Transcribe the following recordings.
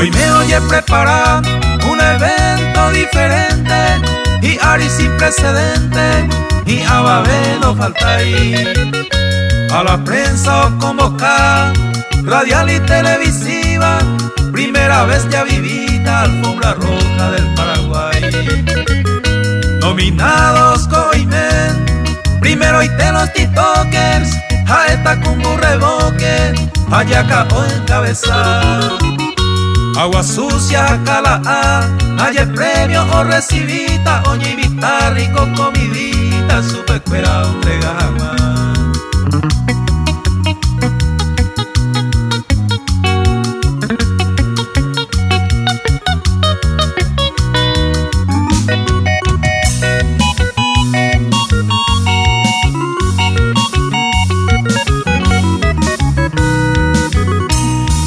Hoy me oye preparar un evento diferente y Ari sin precedente y a Babel no falta ir. A la prensa os convocar, radial y televisiva, primera vez ya vivida, alfombra roja del Paraguay. Nominados Coimen, primero y te los tiktokers, Jaeta Cumbu Reboque, Ayaca o encabezar. Agua sucia, cala, haya premio o recibita, oña invita rico comidita, super cuera entrega jamás.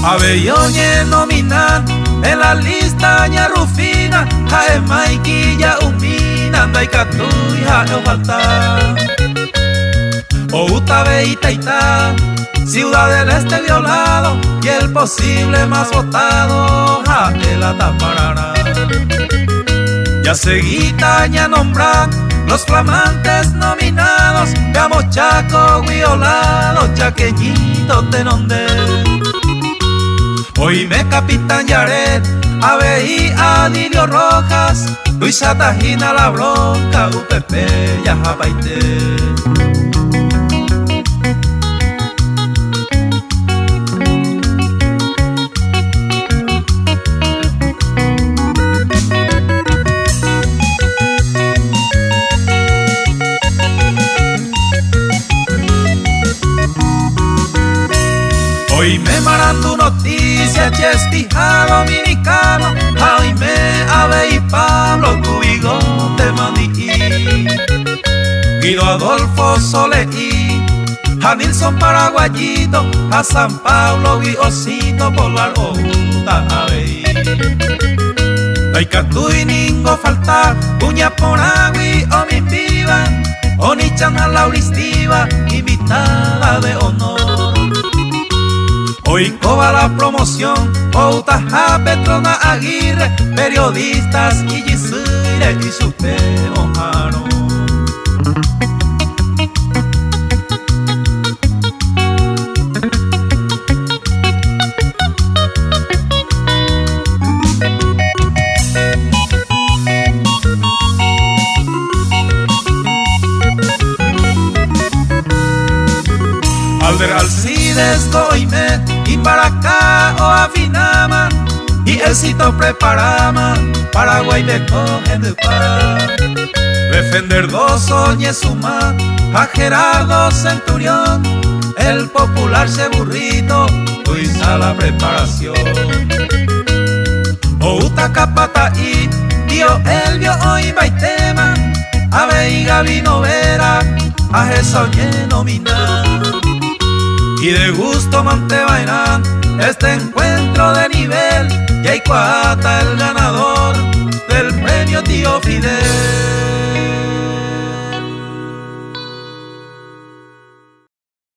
Abelloñe nominan en la lista ña Rufina, jae Maiquilla Umina, anda y catuya no falta. Outa Beita Ita, Ciudad del Este violado y el posible más votado, jae la taparara. Ya seguita ña nombran los flamantes nominados, veamos Chaco violado, chaqueñito tenonde. Hoy me Capitán Yaret, ABI Adilio Rojas, Luisa Tajina La Bronca, UPP Yajapaité. Hoy me marando noticias, Chespija Dominicano, Jaime, Abe y Pablo, tu bigote maní. Guido Adolfo Soleí, a Nilson Paraguayito, a San Pablo Guiosito, Polar Outa Abe. Laicatú y ningo falta, Uña Poragui o mi viva, Onichan Lauristiva, invitada de honor. Hoy coba la promoción, Outaja Petrona Aguirre, periodistas y Gisire y su peojano. Alder Alcides Coimet, Imbaracá o Afinama, y Elcito preparama, Paraguay de coge de paz. Defender dos oñe suma, a Gerardo Centurión, el popular ceburrito, tuiza la preparación. Outa Capataí, Dio Elvio hoy baitema, Abe y Gaby Novera, a esa oñe nominar. Y de gusto Montevainan, este encuentro de nivel, Yaicuata el ganador del premio Tío Fidel.